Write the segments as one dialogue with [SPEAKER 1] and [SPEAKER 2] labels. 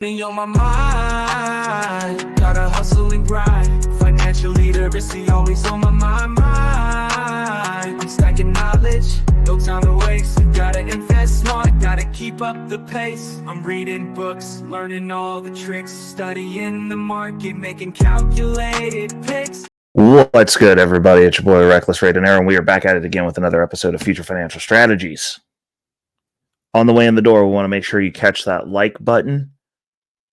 [SPEAKER 1] Be on my mind, gotta hustle and grind. Financial literacy always on my mind. I'm stacking knowledge, no time to waste. Gotta invest smart, gotta keep up the pace. I'm reading books, learning all the tricks, studying the market, making calculated picks.
[SPEAKER 2] What's good, everybody? It's your boy Reckless Ray and we are back at it again with another episode of Future Financial Strategies. On the way in the door, we want to make sure you catch that like button.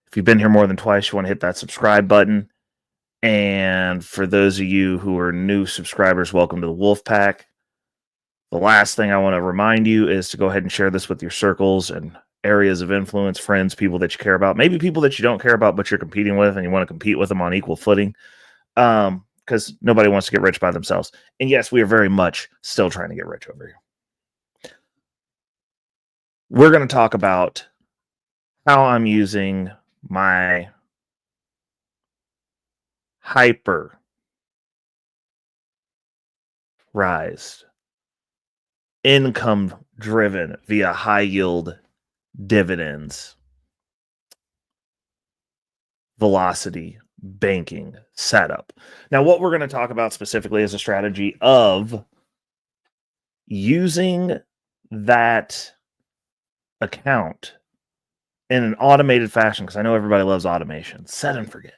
[SPEAKER 2] If you've been here more than twice, you want to hit that subscribe button. And for those of you who are new subscribers, welcome to the Wolf Pack. The last thing I want to remind you is to go ahead and share this with your circles and areas of influence, friends, people that you care about, maybe people that you don't care about, but you're competing with and you want to compete with them on equal footing. Because nobody wants to get rich by themselves. And yes, we are very much still trying to get rich over here. We're going to talk about how I'm using my hyper rise income driven via high yield dividends velocity banking setup. Now, what we're going to talk about specifically is a strategy of using that account in an automated fashion, because I know everybody loves automation, set and forget.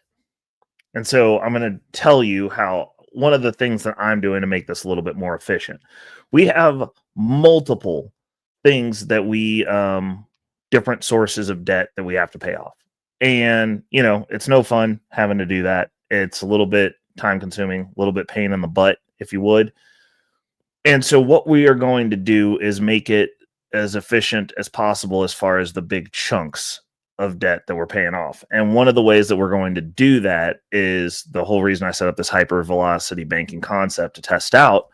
[SPEAKER 2] And so I'm going to tell you how one of the things that I'm doing to make this a little bit more efficient. We have multiple things that we, different sources of debt that we have to pay off. And, you know, it's no fun having to do that. It's a little bit time consuming, a little bit pain in the butt, if you would. And so what we are going to do is make it as efficient as possible as far as the big chunks of debt that we're paying off. And one of the ways that we're going to do that is the whole reason I set up this hyper velocity banking concept to test out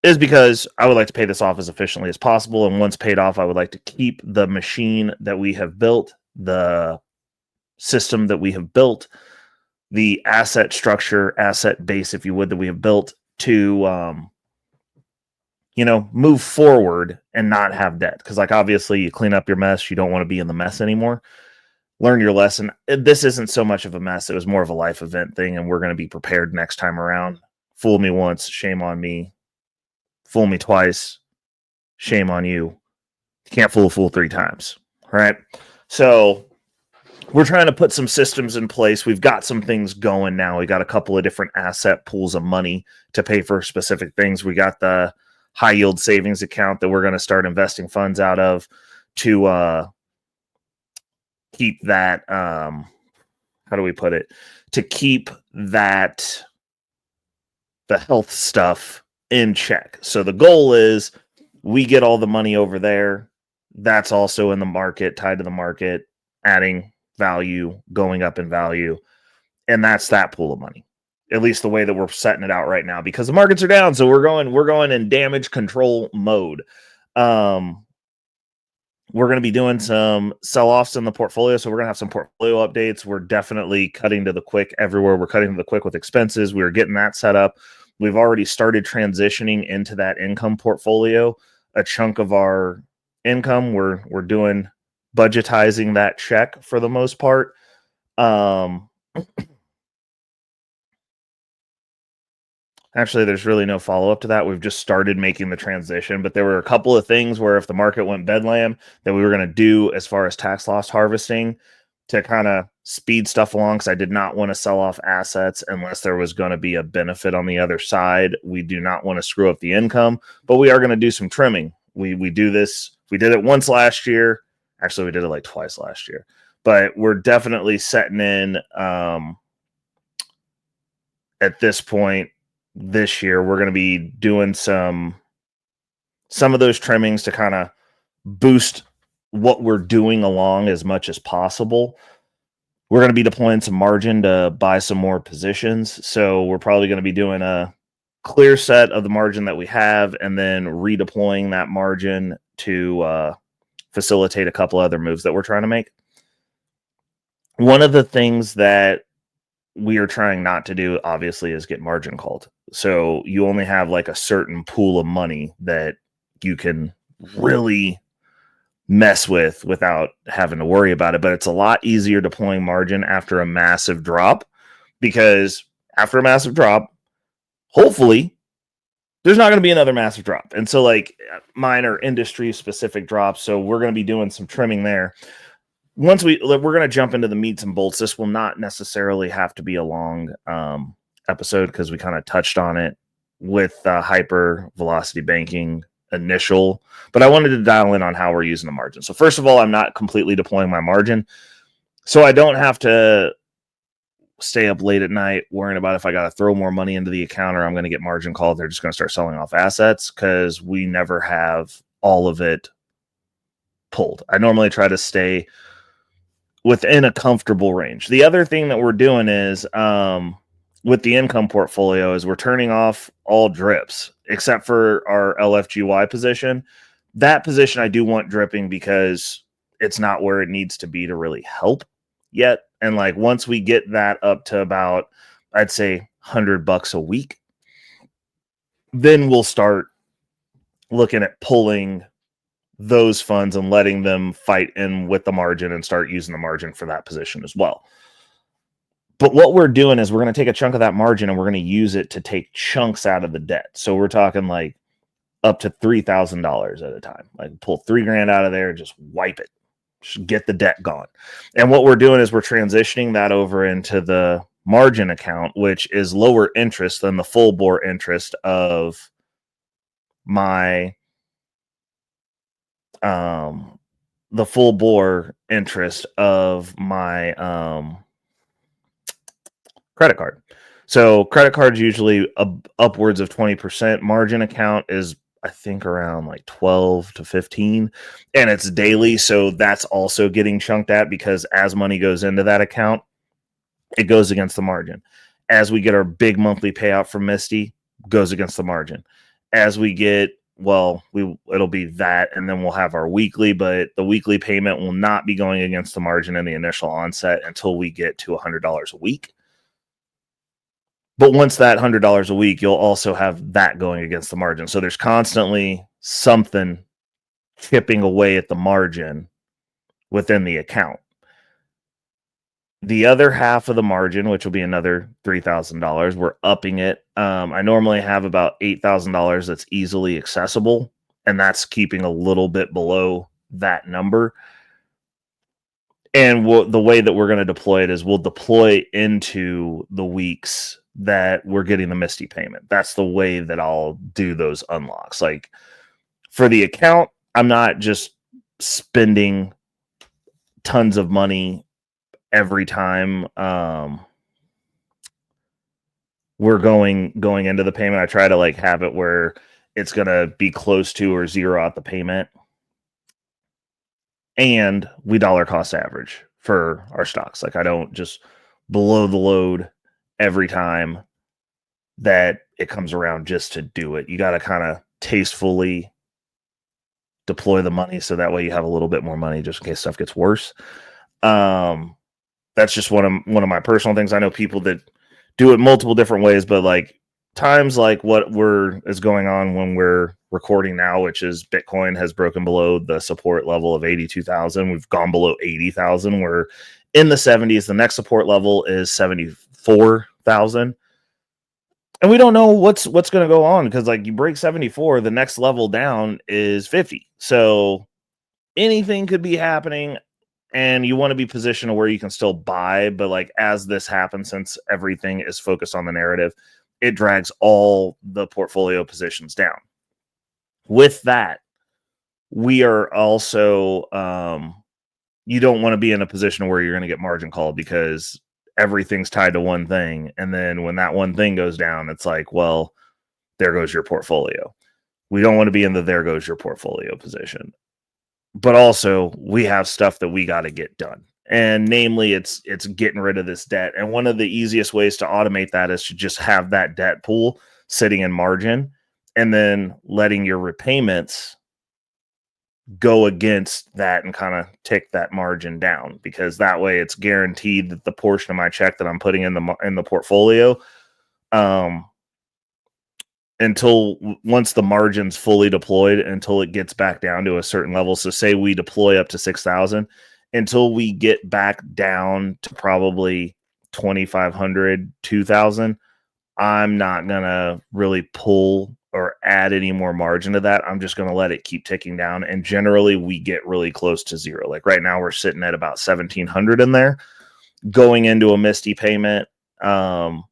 [SPEAKER 2] is because I would like to pay this off as efficiently as possible. And once paid off, I would like to keep the machine that we have built, the system that we have built, the asset structure, asset base, if you would, that we have built to, move forward and not have debt. Because, like, obviously, you clean up your mess. You don't want to be in the mess anymore. Learn your lesson. This isn't so much of a mess. It was more of a life event thing, and we're going to be prepared next time around. Fool me once, shame on me. Fool me twice, shame on you. You can't fool a fool 3 times, right? So we're trying to put some systems in place. We've got some things going now. We got a couple of different asset pools of money to pay for specific things. We got the high yield savings account that we're going to start investing funds out of to keep that, how do we put it? To keep that, the health stuff in check. So the goal is we get all the money over there. That's also in the market, tied to the market, adding value, going up in value. And that's that pool of money. At least the way that we're setting it out right now, because the markets are down. So we're going in damage control mode. We're going to be doing some sell-offs in the portfolio. So we're going to have some portfolio updates. We're definitely cutting to the quick everywhere. We're cutting to the quick with expenses. We're getting that set up. We've already started transitioning into that income portfolio. A chunk of our income, we're doing budgetizing that check for the most part. Actually, there's really no follow-up to that. We've just started making the transition, but there were a couple of things where if the market went bedlam that we were going to do as far as tax loss harvesting to kind of speed stuff along, because I did not want to sell off assets unless there was going to be a benefit on the other side. We do not want to screw up the income, but we are going to do some trimming. We do this. We did it once last year. Actually, we did it like twice last year, but we're definitely setting in at this point. This year, we're going to be doing some of those trimmings to kind of boost what we're doing along as much as possible. We're going to be deploying some margin to buy some more positions. So we're probably going to be doing a clear set of the margin that we have and then redeploying that margin to facilitate a couple other moves that we're trying to make. One of the things that we are trying not to do, obviously, is get margin called. So you only have like a certain pool of money that you can really mess with without having to worry about it. But it's a lot easier deploying margin after a massive drop, because after a massive drop, hopefully there's not going to be another massive drop. And so like mine are industry specific drops. So we're going to be doing some trimming there. Once we're going to jump into the meats and bolts. This will not necessarily have to be a long episode, because we kind of touched on it with hyper velocity banking initial, but I wanted to dial in on how we're using the margin. So first of all, I'm not completely deploying my margin, so I don't have to stay up late at night worrying about if I got to throw more money into the account or I'm going to get margin called. They're just going to start selling off assets, because we never have all of it pulled. I normally try to stay within a comfortable range. The other thing that we're doing is with the income portfolio is we're turning off all drips except for our LFGY position. That position I do want dripping because it's not where it needs to be to really help yet. And like once we get that up to about, I'd say $100 a week, then we'll start looking at pulling those funds and letting them fight in with the margin and start using the margin for that position as well. But what we're doing is we're going to take a chunk of that margin and we're going to use it to take chunks out of the debt. So we're talking like up to $3,000 at a time. Like pull $3,000 out of there, just wipe it, just get the debt gone. And what we're doing is we're transitioning that over into the margin account, which is lower interest than the full bore interest of my the full bore interest of my credit card. So credit cards usually upwards of 20%. Margin account is I think around like 12 to 15, and it's daily. So that's also getting chunked at, because as money goes into that account, it goes against the margin. As we get our big monthly payout from Misty, goes against the margin. As we get, well, it'll be that, and then we'll have our weekly, but the weekly payment will not be going against the margin in the initial onset until we get to $100 a week. But once that $100 a week, you'll also have that going against the margin. So there's constantly something chipping away at the margin within the account. The other half of the margin, which will be another $3,000, we're upping it. I normally have about $8,000 that's easily accessible, and that's keeping a little bit below that number. And the way that we're going to deploy it is we'll deploy into the weeks that we're getting the Misty payment. That's the way that I'll do those unlocks. Like for the account, I'm not just spending tons of money every time we're going into the payment. I try to like have it where it's going to be close to or zero out the payment. And we dollar cost average for our stocks. Like I don't just blow the load every time that it comes around just to do it. You got to kind of tastefully deploy the money, so that way you have a little bit more money just in case stuff gets worse. That's just one of my personal things. I know people that do it multiple different ways, but like times like what is going on when we're recording now, which is Bitcoin has broken below the support level of 82,000. We've gone below 80,000. We're in the 70s. The next support level is 74,000. And we don't know what's going to go on, because like you break 74, the next level down is 50. So anything could be happening, and you want to be positioned where you can still buy. But like as this happens, since everything is focused on the narrative, it drags all the portfolio positions down. With that, we are also, you don't want to be in a position where you're going to get margin called, because everything's tied to one thing. And then when that one thing goes down, it's like, well, there goes your portfolio. We don't want to be in the there goes your portfolio position. But also we have stuff that we got to get done. And namely, it's getting rid of this debt. And one of the easiest ways to automate that is to just have that debt pool sitting in margin, and then letting your repayments go against that and kind of tick that margin down, because that way it's guaranteed that the portion of my check that I'm putting in the portfolio until once the margin's fully deployed, until it gets back down to a certain level. So say we deploy up to 6,000, until we get back down to probably 2,500, 2,000, I'm not going to really pull or add any more margin to that. I'm just going to let it keep ticking down. And generally we get really close to zero. Like right now we're sitting at about 1,700 in there. Going into a Misty payment, I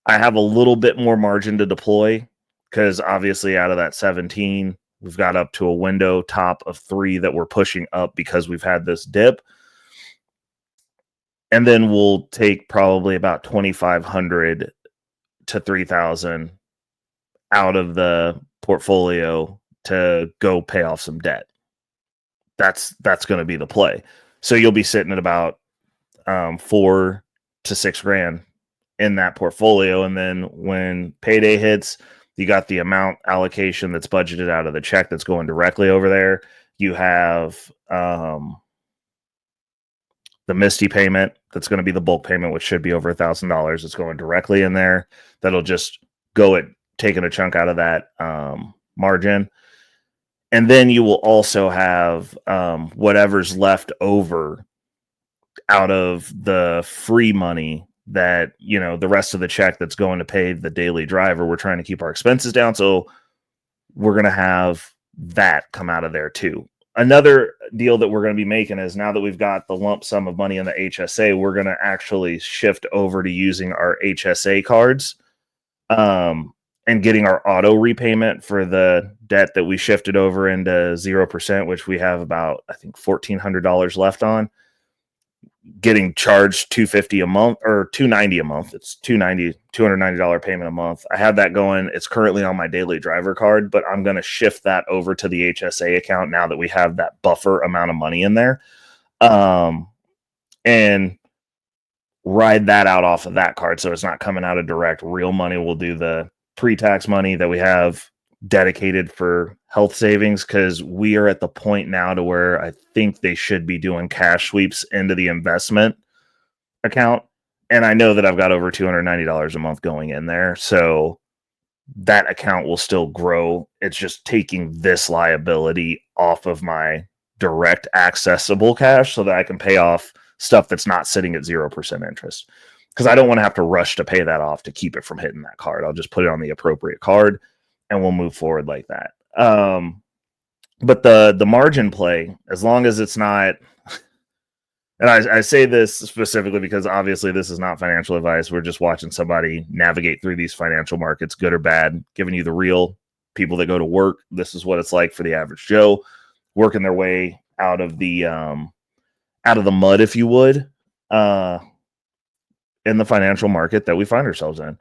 [SPEAKER 2] have a little bit more margin to deploy because obviously out of that 17, we've got up to a window top of 3 that we're pushing up because we've had this dip. And then we'll take probably about 2,500 to 3,000 out of the portfolio to go pay off some debt. That's going to be the play. So you'll be sitting at about 4 to 6 grand in that portfolio. And then when payday hits, you got the amount allocation that's budgeted out of the check that's going directly over there. You have the Misty payment that's going to be the bulk payment, which should be over $1,000. It's going directly in there. That'll just go at taking a chunk out of that margin. And then you will also have whatever's left over out of the free money that, you know, the rest of the check that's going to pay the daily driver. We're trying to keep our expenses down. So we're going to have that come out of there too. Another deal that we're going to be making is now that we've got the lump sum of money in the HSA, we're going to actually shift over to using our HSA cards and getting our auto repayment for the debt that we shifted over into 0%, which we have about, I think, $1,400 left on. Getting charged $250 a month or $290 a month. It's $290 payment a month. I have that going. It's currently on my daily driver card, but I'm going to shift that over to the HSA account now that we have that buffer amount of money in there, and ride that out off of that card. So it's not coming out of direct real money. We'll do the pre-tax money that we have dedicated for health savings, because we are at the point now to where I think they should be doing cash sweeps into the investment account. And I know that I've got over $290 a month going in there. So that account will still grow. It's just taking this liability off of my direct accessible cash so that I can pay off stuff that's not sitting at 0% interest. Because I don't want to have to rush to pay that off to keep it from hitting that card. I'll just put it on the appropriate card and we'll move forward like that. But the margin play, as long as it's not, and I say this specifically because obviously this is not financial advice. We're just watching somebody navigate through these financial markets, good or bad, giving you the real people that go to work. This is what it's like for the average Joe, working their way out of the mud, if you would, in the financial market that we find ourselves in.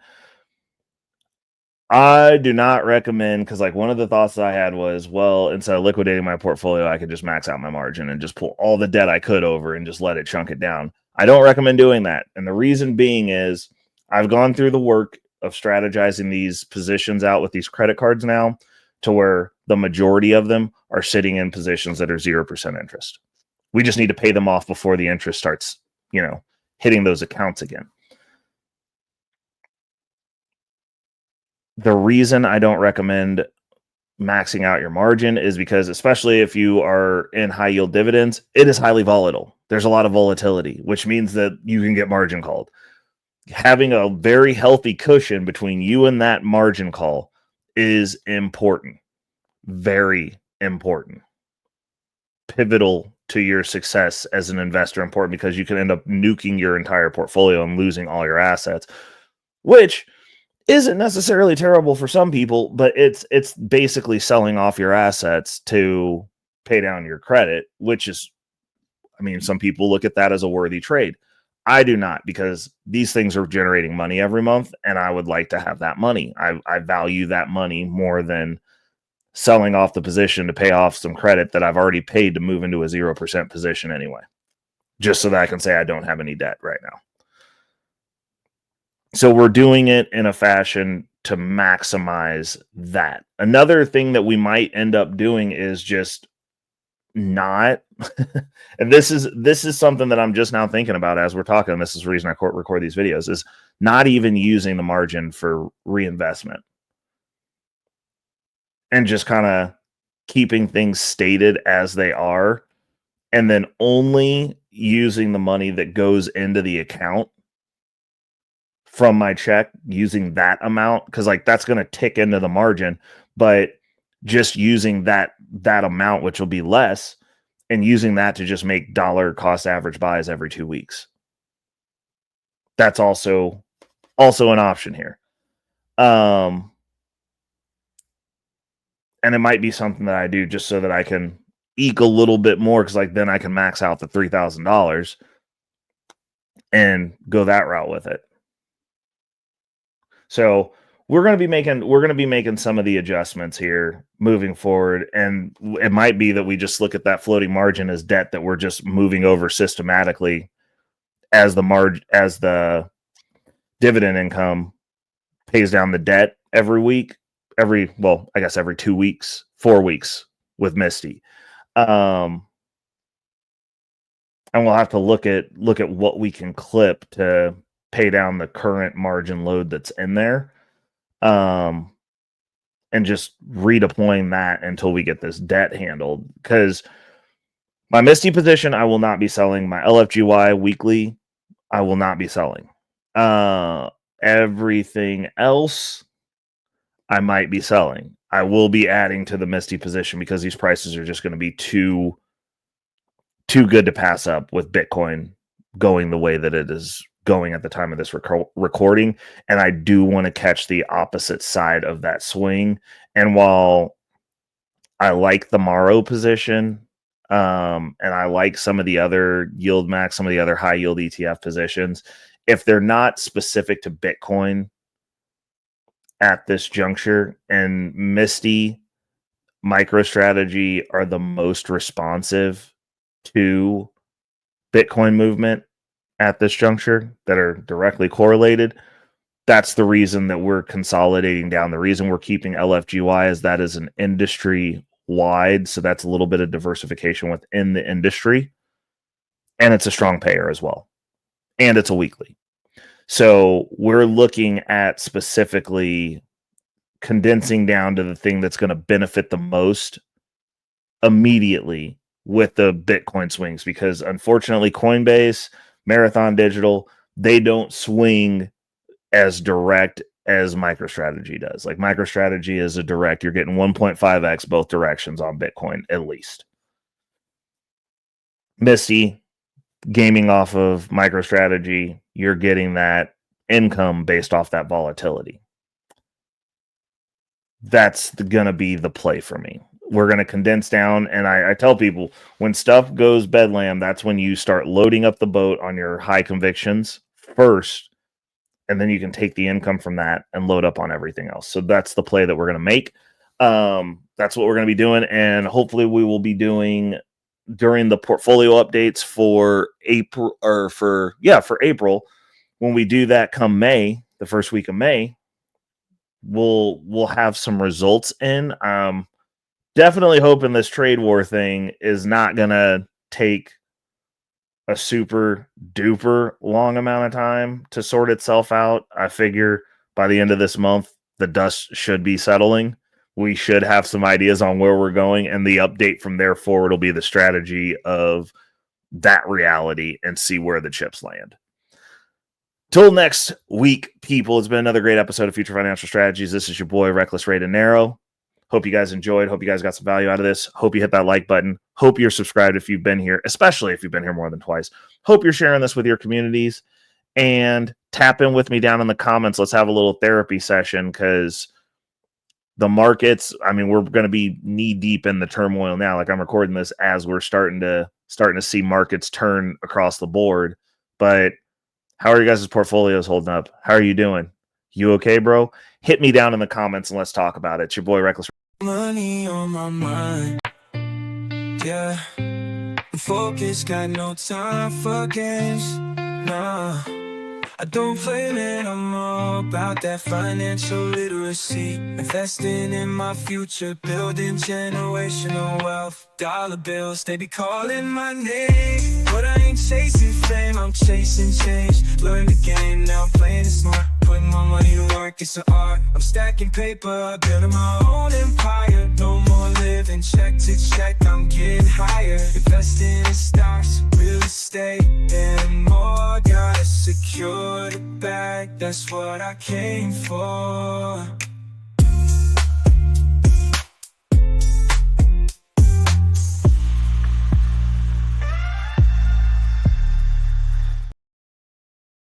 [SPEAKER 2] I do not recommend, because like one of the thoughts that I had was, well, instead of liquidating my portfolio, I could just max out my margin and just pull all the debt I could over and just let it chunk it down. I don't recommend doing that. And the reason being is I've gone through the work of strategizing these positions out with these credit cards now to where the majority of them are sitting in positions that are 0% interest. We just need to pay them off before the interest starts, hitting those accounts again. The reason I don't recommend maxing out your margin is because, especially if you are in high yield dividends, it is highly volatile. There's a lot of volatility, which means that you can get margin called. Having a very healthy cushion between you and that margin call is important. Very important. Pivotal to your success as an investor, important because you can end up nuking your entire portfolio and losing all your assets, which isn't necessarily terrible for some people, but it's basically selling off your assets to pay down your credit, which is, some people look at that as a worthy trade. I do not, because these things are generating money every month, and I would like to have that money. I value that money more than selling off the position to pay off some credit that I've already paid to move into a 0% position anyway, just so that I can say I don't have any debt right now. So we're doing it in a fashion to maximize that. Another thing that we might end up doing is just not, and this is something that I'm just now thinking about as we're talking. This is the reason I record these videos, is not even using the margin for reinvestment and just kind of keeping things stated as they are, and then only using the money that goes into the account from my check, using that amount, because like that's going to tick into the margin, but just using that amount, which will be less, and using that to just make dollar cost average buys every 2 weeks. That's also an option here. And it might be something that I do just so that I can eke a little bit more, because like then I can max out the $3,000 and go that route with it. So we're going to be making some of the adjustments here moving forward, and it might be that we just look at that floating margin as debt that we're just moving over systematically as the dividend income pays down the debt every week, every 2 weeks, 4 weeks with Misty. And we'll have to look at what we can clip to pay down the current margin load that's in there. And just redeploying that until we get this debt handled. Because my Misty position, I will not be selling. My LFGY weekly, I will not be selling. Everything else, I might be selling. I will be adding to the Misty position because these prices are just going to be too good to pass up with Bitcoin going the way that it is going at the time of this recording. And I do want to catch the opposite side of that swing. And while I like the Morrow position, and I like some of the other yield max, some of the other high yield ETF positions, if they're not specific to Bitcoin at this juncture, and Misty, MicroStrategy are the most responsive to Bitcoin movement at this juncture, that are directly correlated, that's the reason that we're consolidating down. The reason we're keeping LFGY is that is an industry wide, so that's a little bit of diversification within the industry, and it's a strong payer as well, and it's a weekly. So we're looking at specifically condensing down to the thing that's going to benefit the most immediately with the Bitcoin swings, because unfortunately Coinbase, Marathon Digital, they don't swing as direct as MicroStrategy does. Like MicroStrategy is a direct, you're getting 1.5x both directions on Bitcoin at least. Misty, gaming off of MicroStrategy, you're getting that income based off that volatility. That's going to be the play for me. We're going to condense down, and I tell people, when stuff goes bedlam, that's when you start loading up the boat on your high convictions first, and then you can take the income from that and load up on everything else. So that's the play that we're going to make. That's what we're going to be doing, and hopefully we will be doing during the portfolio updates for April, or for April. When we do that come May, the first week of May, we'll have some results in. Definitely hoping this trade war thing is not gonna take a super duper long amount of time to sort itself out. I figure by the end of this month, the dust should be settling. We should have some ideas on where we're going, and the update from there forward will be the strategy of that reality and see where the chips land. Till next week, people, it's been another great episode of Future Financial Strategies. This is your boy, Reckless Ray Narrow. Hope you guys enjoyed. Hope you guys got some value out of this. Hope you hit that like button. Hope you're subscribed if you've been here, especially if you've been here more than twice. Hope you're sharing this with your communities, and tap in with me down in the comments. Let's have a little therapy session, because the markets, I mean, we're going to be knee deep in the turmoil now. Like, I'm recording this as we're starting to see markets turn across the board. But how are you guys' portfolios holding up? How are you doing? You okay, bro? Hit me down in the comments and let's talk about it. It's your boy, Reckless.
[SPEAKER 1] Money on my mind, yeah. Focus, got no time for games, nah. I don't play, man, I'm all about that financial literacy. Investing in my future, building generational wealth. Dollar bills, they be calling my name, but I ain't chasing fame, I'm chasing change. Learn the game, now I'm playing it smart. Putting my money to work, it's an art. I'm stacking paper, building my own empire. No more living check to check, I'm getting higher. Investing in stocks, real estate, and more. Gotta secure the bag, that's what I came for.